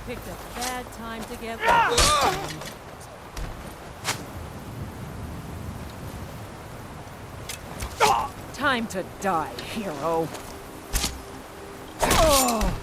picked a bad time to get Time to die, hero. Oh.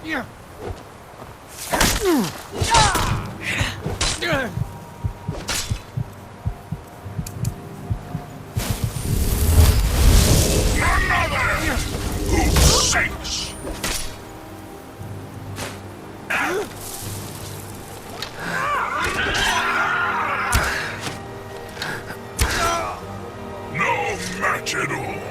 Yeah. Sakes! No match at all.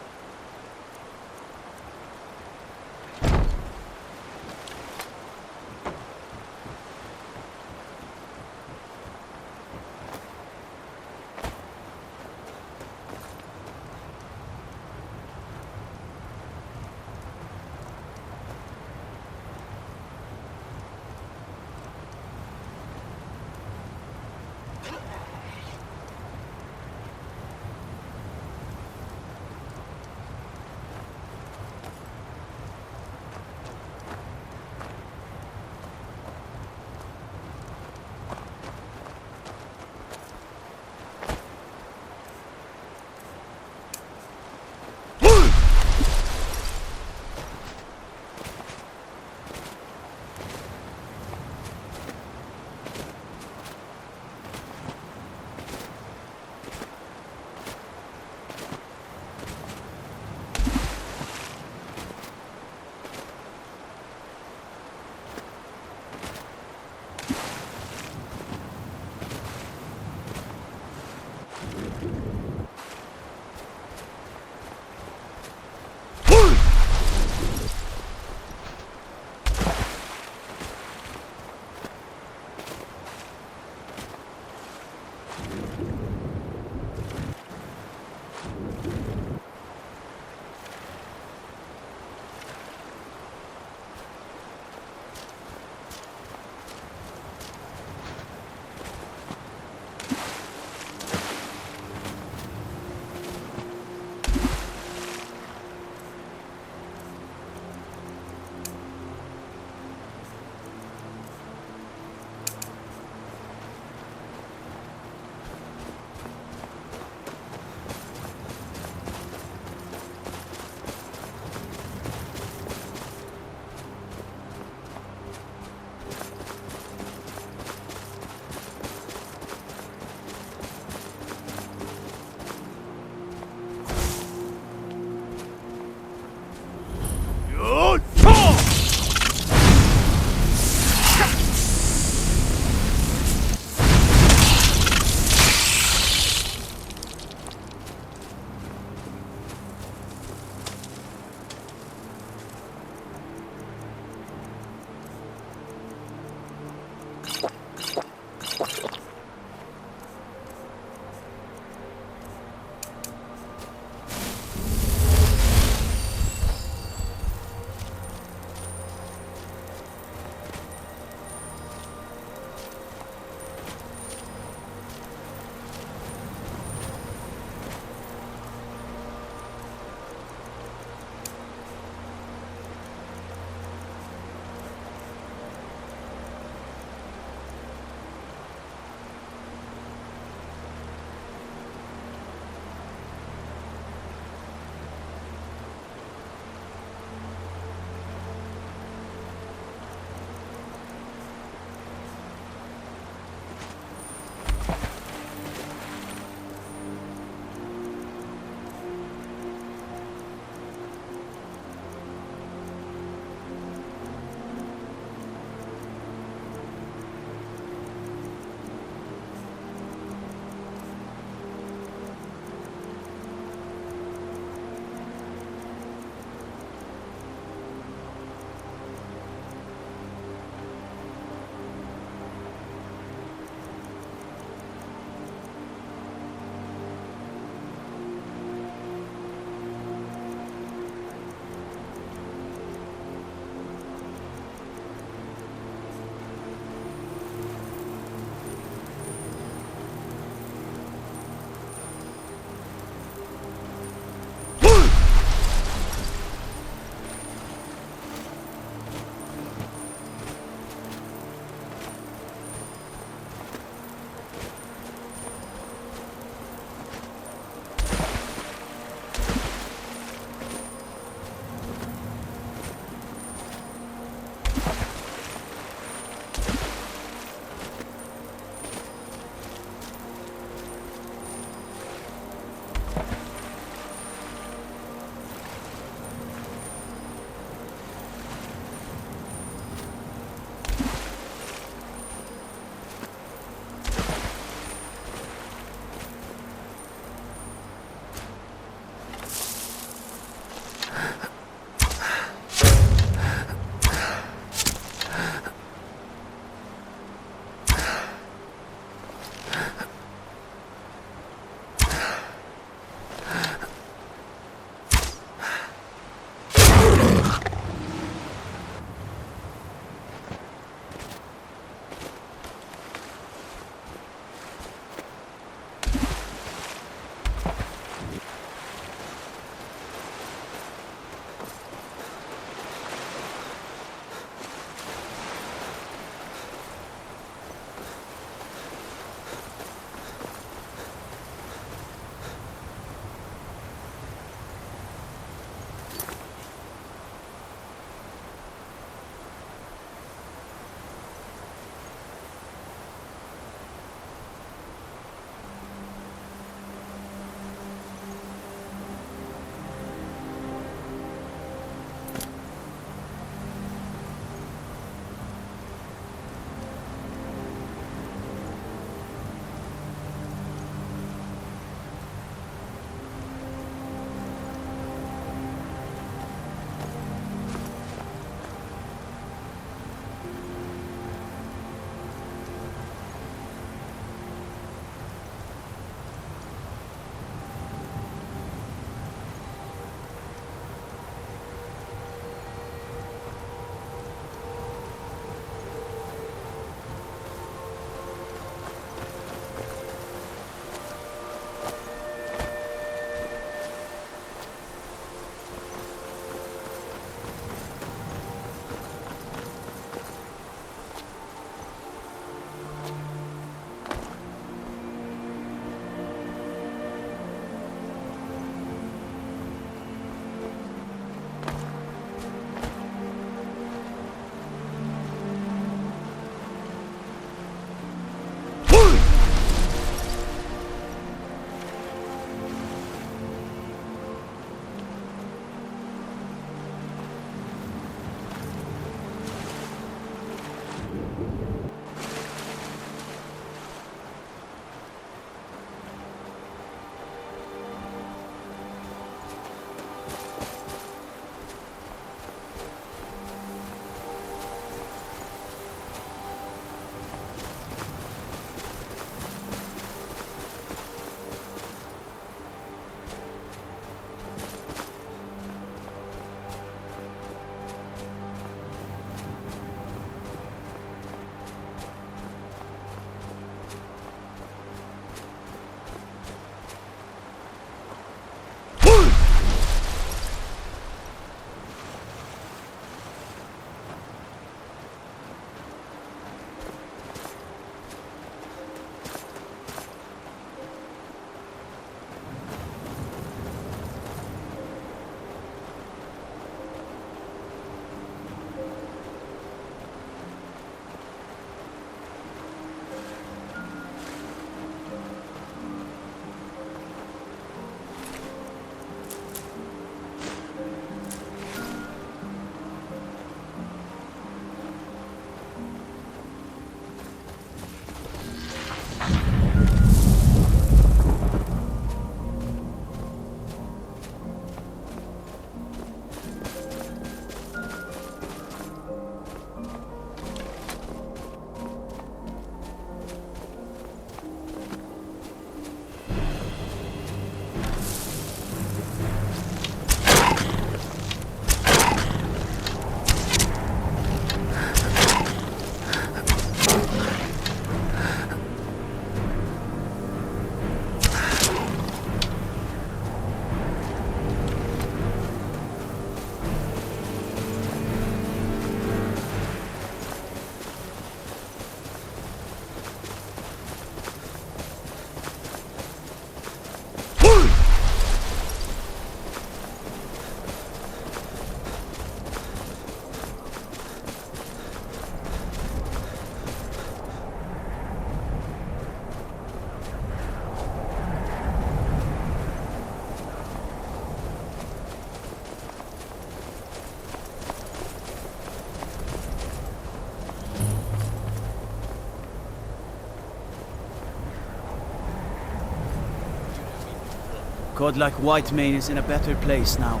Godlike Whitemane is in a better place now.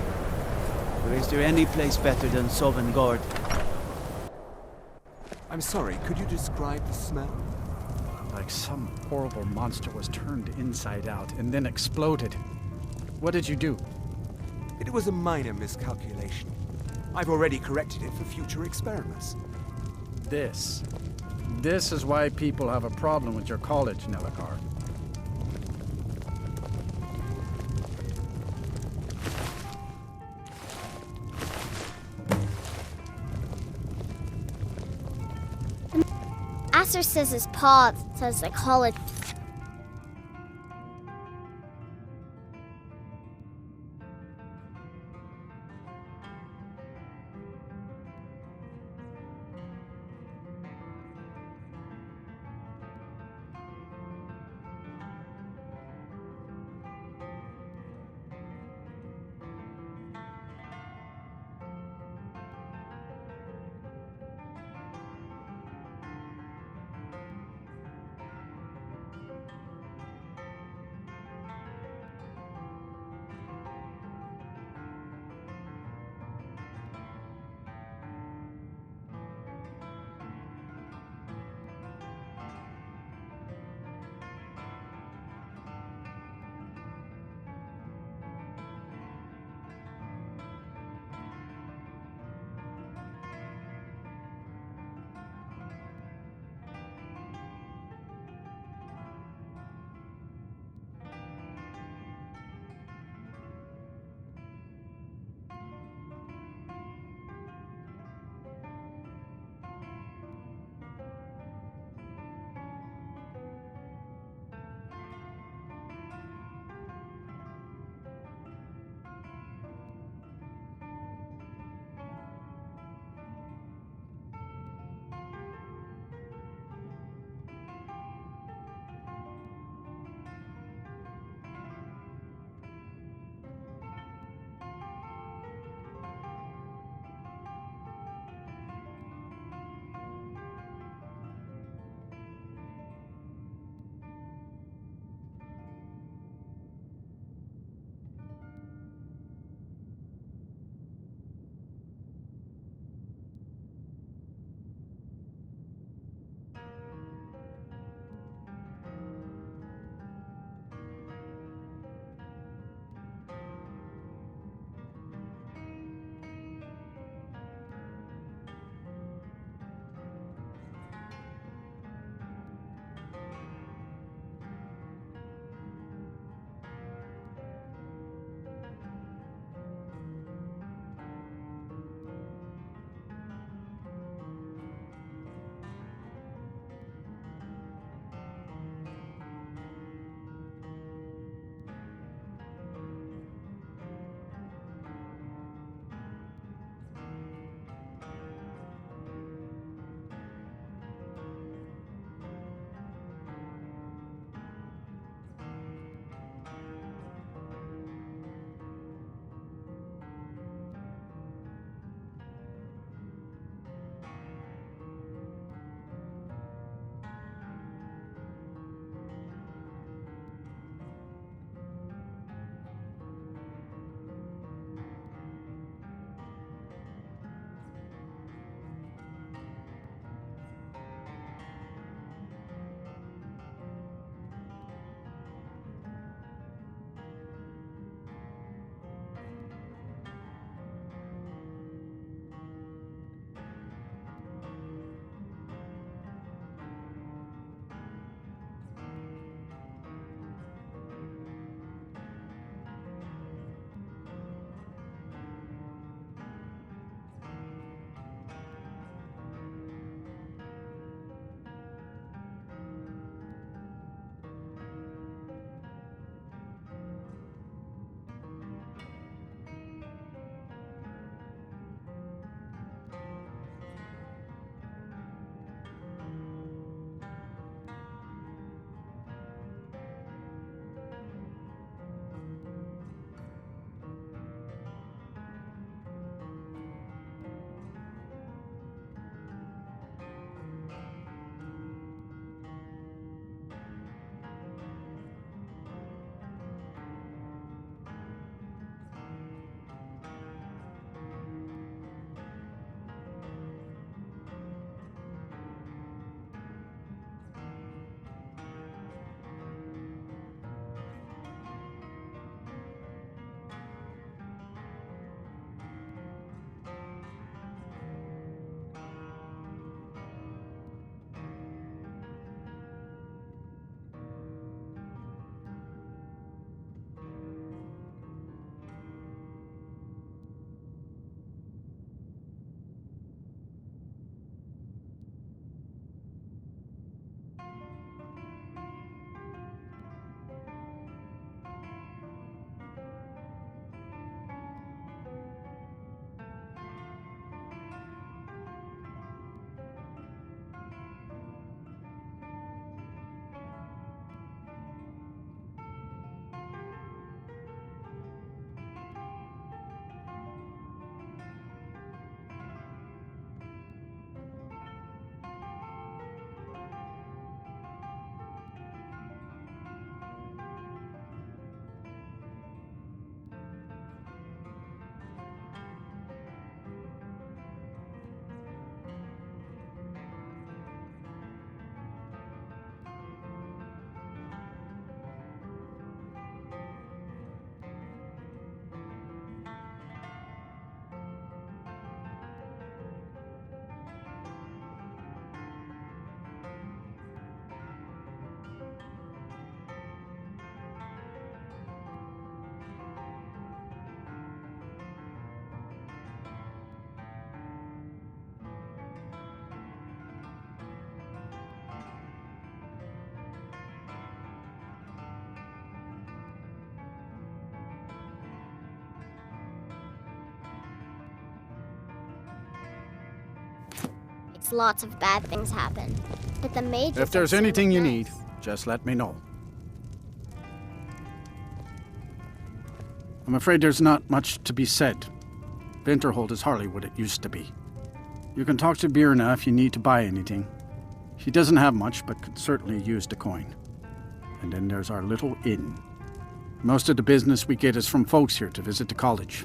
Or is there any place better than Sovngarde? I'm sorry, could you describe the smell? Like some horrible monster was turned inside out and then exploded. What did you do? It was a minor miscalculation. I've already corrected it for future experiments. This. This is why people have a problem with your college, Nelagar. Acer says his paw says the college. course, lots of bad things happen. But the major If there's thing anything seems you nice. need, just let me know. I'm afraid there's not much to be said. Winterhold is hardly what it used to be. You can talk to Birna if you need to buy anything. She doesn't have much, but could certainly use the coin. And then there's our little inn. Most of the business we get is from folks here to visit the college,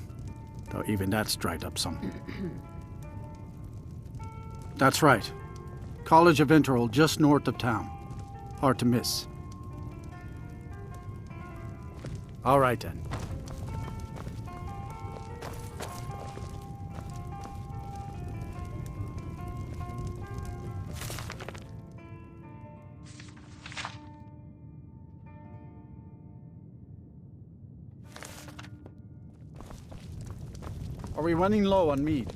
though even that's dried up some. That's right. College of Winterhold, just north of town. Hard to miss. All right, then. Are we running low on mead?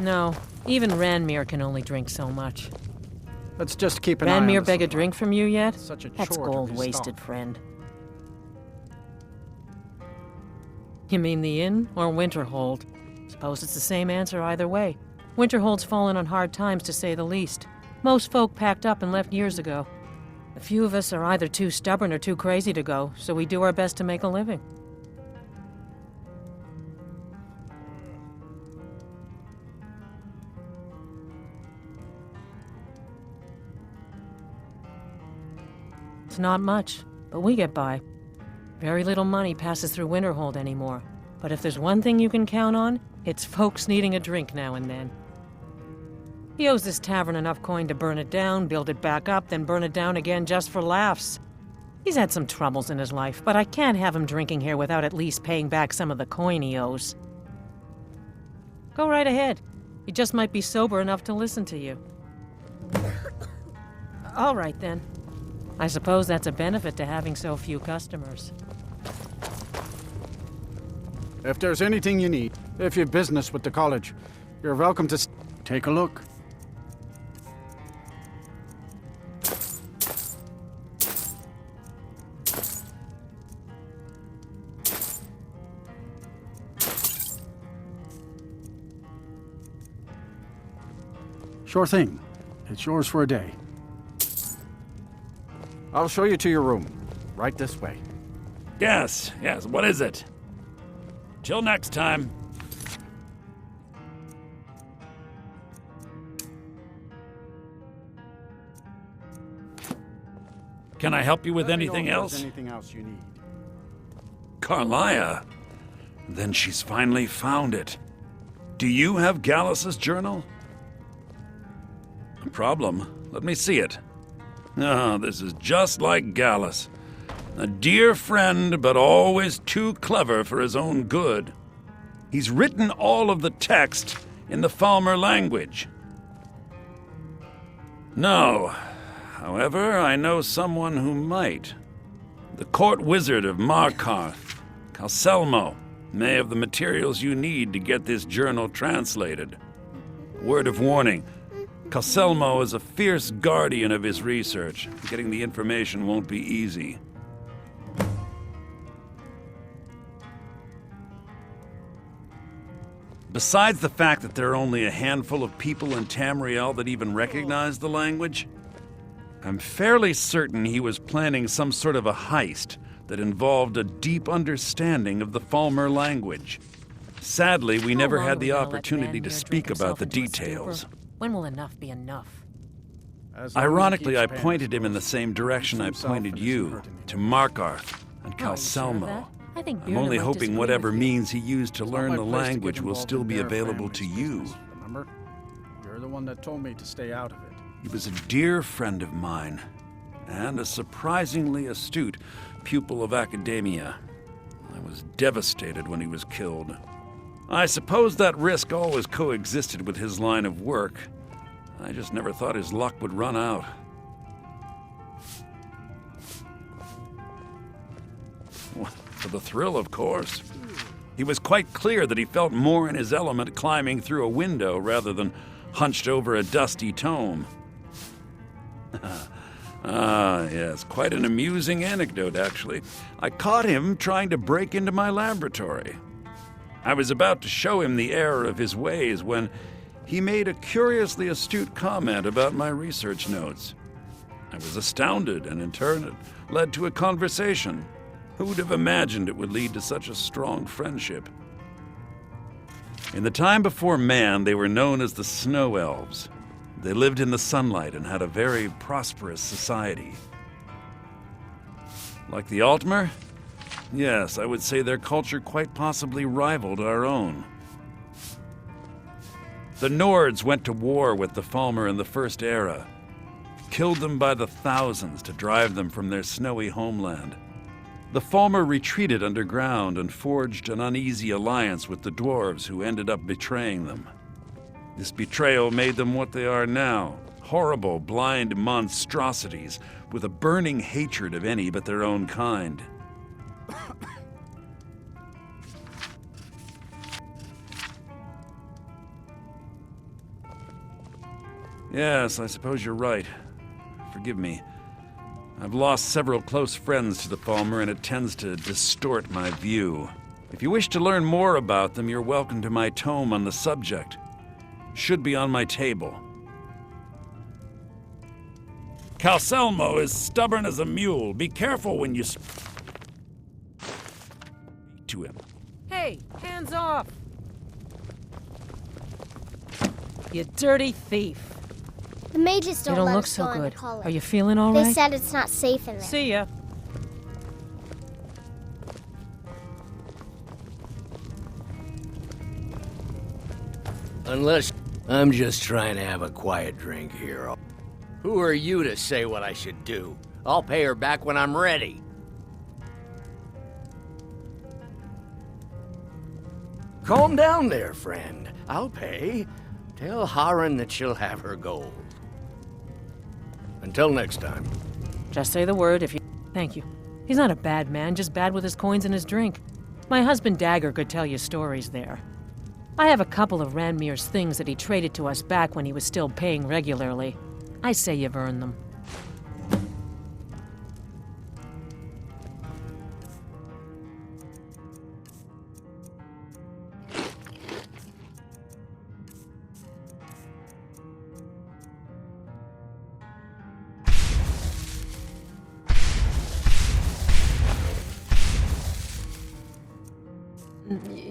No, even Ranmir can only drink so much. Let's just keep an eye on Ranmir the beg a supply. drink from you yet? Such a That's chore to gold be wasted, stocked. friend. You mean the inn or Winterhold? Suppose it's the same answer either way. Winterhold's fallen on hard times, to say the least. Most folk packed up and left years ago. A few of us are either too stubborn or too crazy to go, so we do our best to make a living. It's not much, but we get by. Very little money passes through Winterhold anymore. But if there's one thing you can count on, it's folks needing a drink now and then. He owes this tavern enough coin to burn it down, build it back up, then burn it down again just for laughs. He's had some troubles in his life, but I can't have him drinking here without at least paying back some of the coin he owes. Go right ahead. He just might be sober enough to listen to you. All right, then. I suppose that's a benefit to having so few customers. If there's anything you need, if you've business with the college, you're welcome to take a look. Sure thing. It's yours for a day. I'll show you to your room. Right this way. Yes, what is it? Till next time. Can I help you with Let me know anything if there's else? Anything else you need? Carlia? Then she's finally found it. Do you have Gallus's journal? A problem? Let me see it. Ah, this is just like Gallus. A dear friend, but always too clever for his own good. He's written all of the text in the Falmer language. No. However, I know someone who might. The court wizard of Markarth, Calselmo, may have the materials you need to get this journal translated. Word of warning. Calselmo is a fierce guardian of his research. Getting the information won't be easy. Besides the fact that there are only a handful of people in Tamriel that even recognize the language, I'm fairly certain he was planning some sort of a heist that involved a deep understanding of the Falmer language. Sadly, we never had the opportunity to speak about the details. When will enough be enough? As long as he Ironically, keeps I paying pointed his him in the bills, same direction I himself pointed and isn't you, hurting to anyone. Markarth and Oh, are you sure of Calselmo. that? I think I'm Birna only might hoping disagree whatever with you. means he used to It's not learn my the place to get language will involved still in be their available to family's you. business, remember? You're the one that told me to stay out of it. He was a dear friend of mine, and a surprisingly astute pupil of academia. I was devastated when he was killed. I suppose that risk always coexisted with his line of work. I just never thought his luck would run out. For the thrill, of course. He was quite clear that he felt more in his element climbing through a window rather than hunched over a dusty tome. Ah, yes, quite an amusing anecdote, actually. I caught him trying to break into my laboratory. I was about to show him the error of his ways when He made a curiously astute comment about my research notes. I was astounded, and in turn it led to a conversation. Who would have imagined it would lead to such a strong friendship? In the time before man, they were known as the Snow Elves. They lived in the sunlight and had a very prosperous society. Like the Altmer? Yes, I would say their culture quite possibly rivaled our own. The Nords went to war with the Falmer in the First Era, killed them by the thousands to drive them from their snowy homeland. The Falmer retreated underground and forged an uneasy alliance with the dwarves, who ended up betraying them. This betrayal made them what they are now, horrible, blind monstrosities with a burning hatred of any but their own kind. Yes, I suppose you're right. Forgive me. I've lost several close friends to the Falmer, and it tends to distort my view. If you wish to learn more about them, you're welcome to my tome on the subject. Should be on my table. Calcelmo is stubborn as a mule. Be careful when you speak to him. Hey, hands off! You dirty thief. The mages They don't don't let look us so go in the good. college. Are you feeling all They right? said it's not safe in there. See ya. Unless I'm just trying to have a quiet drink here. Who are you to say what I should do? I'll pay her back when I'm ready. Calm down there, friend. I'll pay. Tell Harren that she'll have her gold. Until next time. Just say the word if you... Thank you. He's not a bad man, just bad with his coins and his drink. My husband Dagger could tell you stories there. I have a couple of Ranmir's things that he traded to us back when he was still paying regularly. I say you've earned them.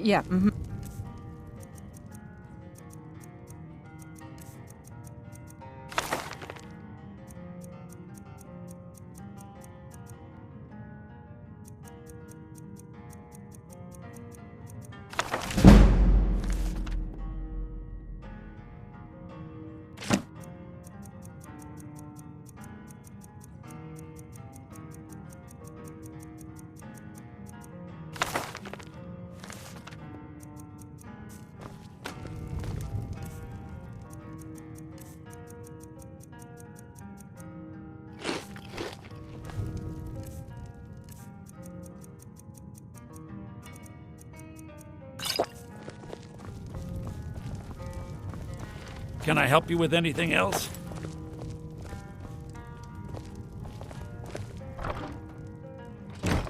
Yeah, mm-hmm. Can I help you with anything else?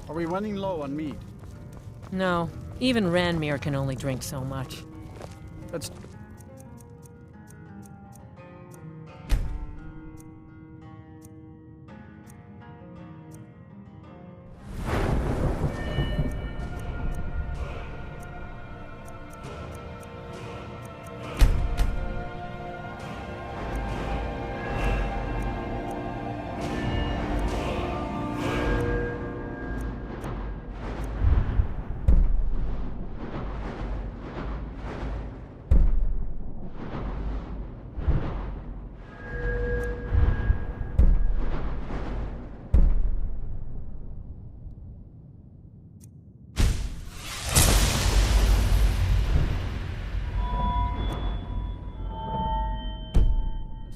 Are we running low on mead? No, even Ranmir can only drink so much. Let's...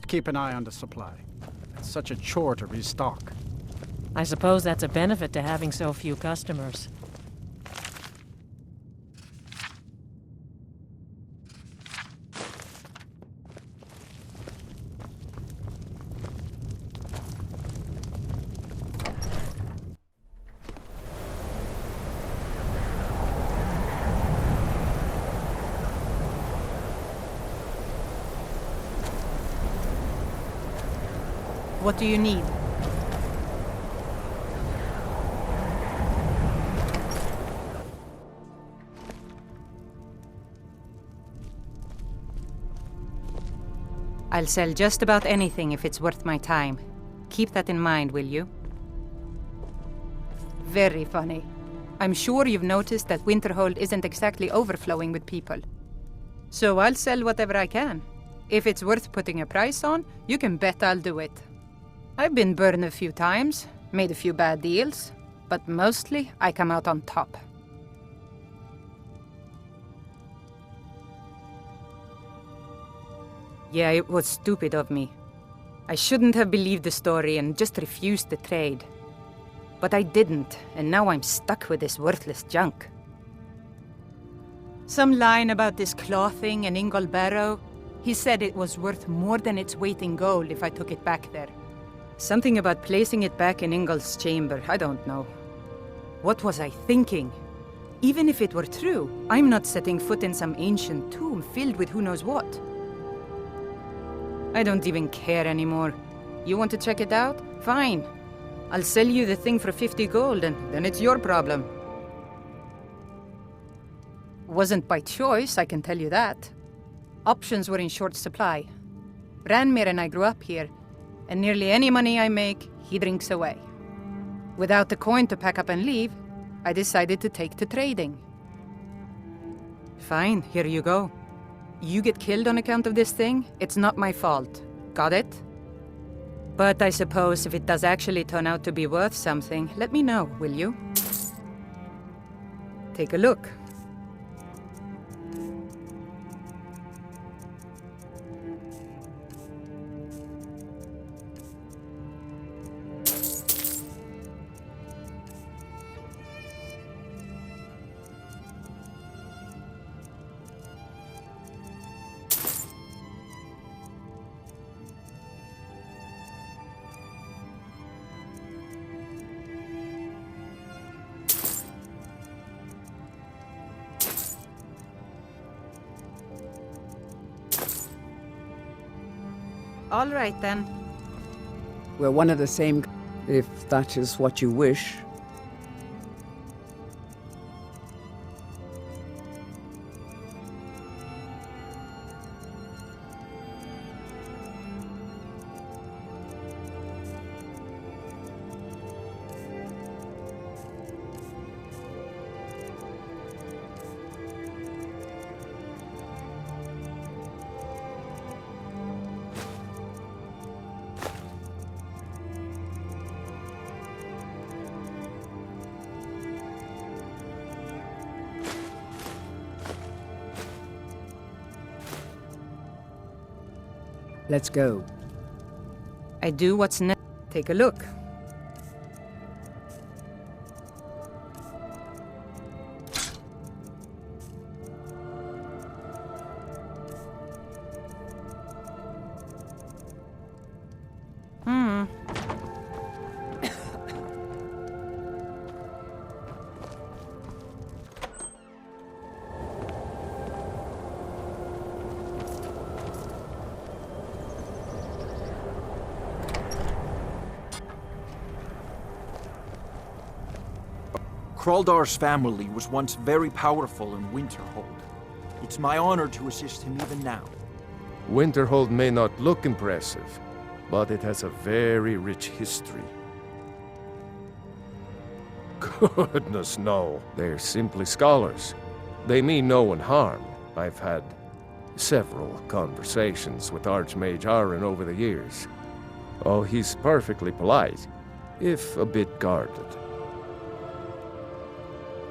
keep an eye on the supply. It's such a chore to restock. I suppose that's a benefit to having so few customers. What do you need? I'll sell just about anything if it's worth my time. Keep that in mind, will you? Very funny. I'm sure you've noticed that Winterhold isn't exactly overflowing with people. So I'll sell whatever I can. If it's worth putting a price on, you can bet I'll do it. I've been burned a few times, made a few bad deals, but mostly I come out on top. Yeah, it was stupid of me. I shouldn't have believed the story and just refused the trade. But I didn't, and now I'm stuck with this worthless junk. Some line about this clothing and Ingol Barrow. He said it was worth more than its weight in gold if I took it back there. Something about placing it back in Ingol's chamber, I don't know. What was I thinking? Even if it were true, I'm not setting foot in some ancient tomb filled with who knows what. I don't even care anymore. You want to check it out? Fine. I'll sell you the thing for 50 gold, and then it's your problem. Wasn't by choice, I can tell you that. Options were in short supply. Ranmir and I grew up here, and nearly any money I make, he drinks away. Without the coin to pack up and leave, I decided to take to trading. Fine, here you go. You get killed on account of this thing, it's not my fault. Got it? But I suppose if it does actually turn out to be worth something, let me know, will you? Take a look. All right, then. We're one of the same, if that is what you wish. Let's go. I do what's next. Take a look. Kraldar's family was once very powerful in Winterhold. It's my honor to assist him even now. Winterhold may not look impressive, but it has a very rich history. Goodness, no. They're simply scholars. They mean no one harm. I've had several conversations with Archmage Aron over the years. Oh, he's perfectly polite, if a bit guarded.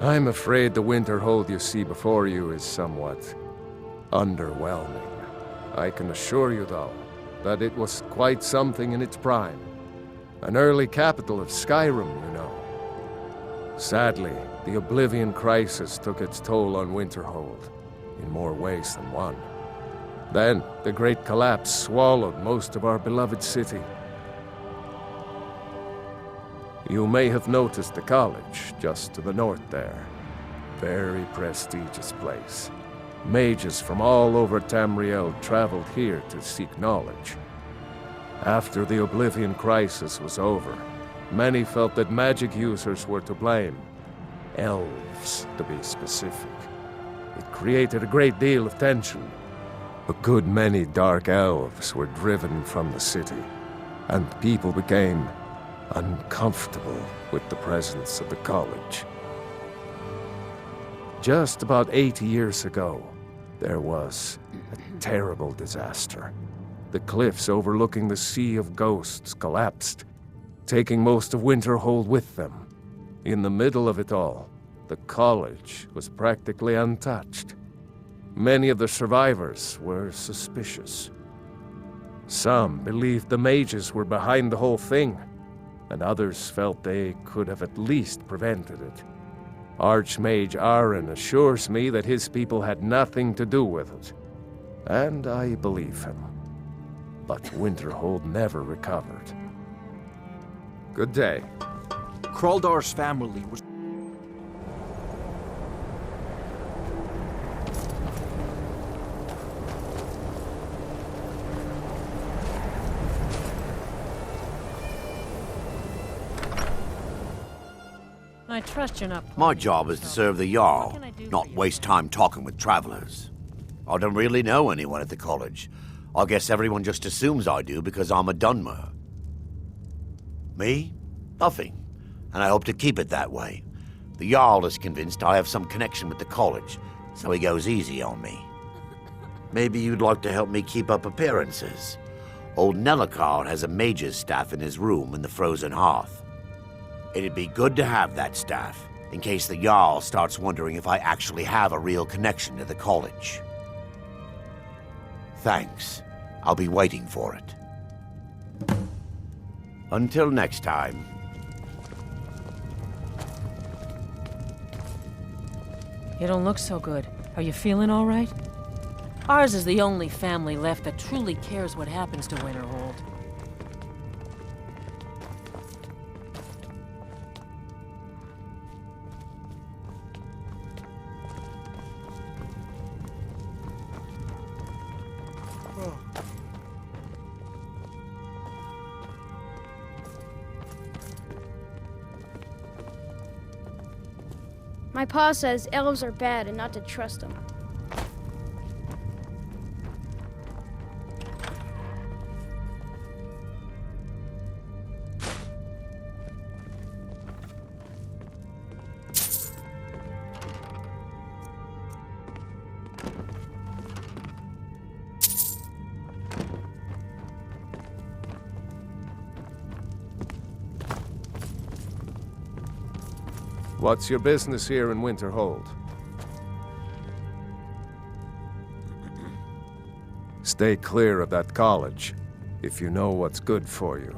I'm afraid the Winterhold you see before you is somewhat underwhelming. I can assure you, though, that it was quite something in its prime. An early capital of Skyrim, you know. Sadly, the Oblivion Crisis took its toll on Winterhold, in more ways than one. Then, the Great Collapse swallowed most of our beloved city. You may have noticed the college just to the north there. Very prestigious place. Mages from all over Tamriel traveled here to seek knowledge. After the Oblivion Crisis was over, many felt that magic users were to blame. Elves, to be specific. It created a great deal of tension. A good many dark elves were driven from the city, and people became uncomfortable with the presence of the college. Just about 80 years ago, there was a terrible disaster. The cliffs overlooking the Sea of Ghosts collapsed, taking most of Winterhold with them. In the middle of it all, the college was practically untouched. Many of the survivors were suspicious. Some believed the mages were behind the whole thing, and others felt they could have at least prevented it. Archmage Aaron assures me that his people had nothing to do with it, and I believe him. But Winterhold never recovered. Good day. Kraldar's family was... I trust you're not... My job is to serve the Jarl, not waste time talking with travelers. I don't really know anyone at the college. I guess everyone just assumes I do because I'm a Dunmer. Me? Nothing. And I hope to keep it that way. The Jarl is convinced I have some connection with the college, so he goes easy on me. Maybe you'd like to help me keep up appearances. Old Nellakar has a mage's staff in his room in the Frozen Hearth. It'd be good to have that staff, in case the Jarl starts wondering if I actually have a real connection to the college. Thanks. I'll be waiting for it. Until next time. You don't look so good. Are you feeling all right? Ours is the only family left that truly cares what happens to Winterhold. My pa says elves are bad and not to trust them. What's your business here in Winterhold? Stay clear of that college, if you know what's good for you.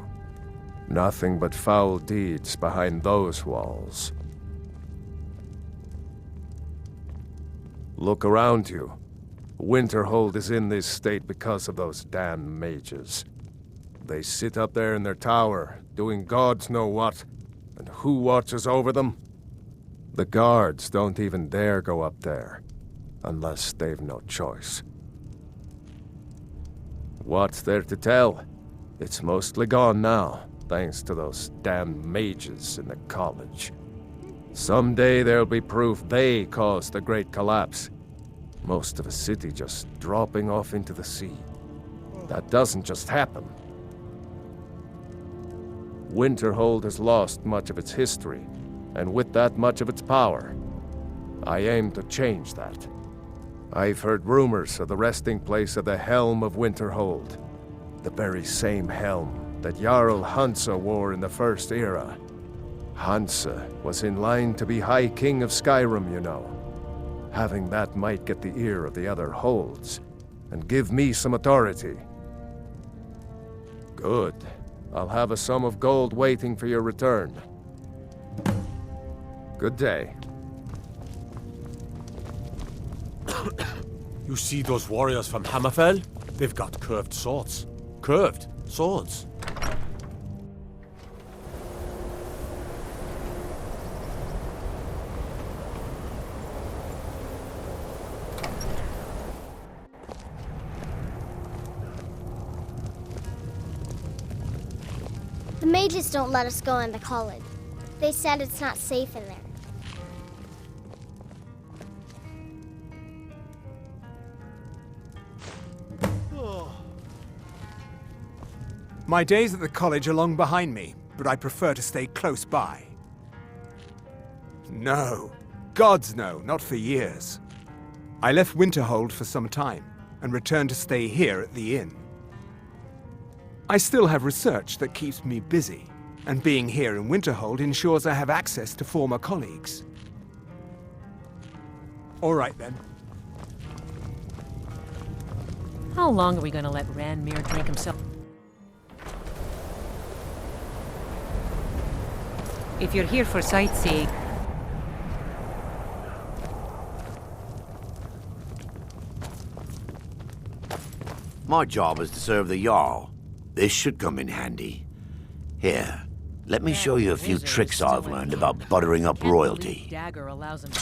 Nothing but foul deeds behind those walls. Look around you. Winterhold is in this state because of those damn mages. They sit up there in their tower, doing gods know what, and who watches over them? The guards don't even dare go up there, unless they've no choice. What's there to tell? It's mostly gone now, thanks to those damn mages in the college. Someday there'll be proof they caused the Great Collapse. Most of a city just dropping off into the sea. That doesn't just happen. Winterhold has lost much of its history, and with that much of its power. I aim to change that. I've heard rumors of the resting place of the Helm of Winterhold, the very same helm that Jarl Hansa wore in the First Era. Hansa was in line to be High King of Skyrim, you know. Having that might get the ear of the other holds, and give me some authority. Good. I'll have a sum of gold waiting for your return. Good day. You see those warriors from Hammerfell? They've got curved swords. Curved swords. mages don't let us go in the college. They said it's not safe in there. My days at the college are long behind me, but I prefer to stay close by. No. Gods no, not for years. I left Winterhold for some time, and returned to stay here at the inn. I still have research that keeps me busy, and being here in Winterhold ensures I have access to former colleagues. All right then. How long are we going to let Ranmir drink himself? If you're here for sightseeing... My job is to serve the Jarl. This should come in handy. Here, let me show you a few tricks I've learned about buttering up royalty. Dagger allows him to...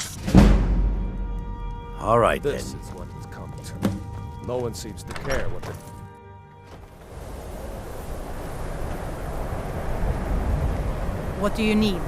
All right, then. This is what it's come to. No one seems to care what the... What do you need?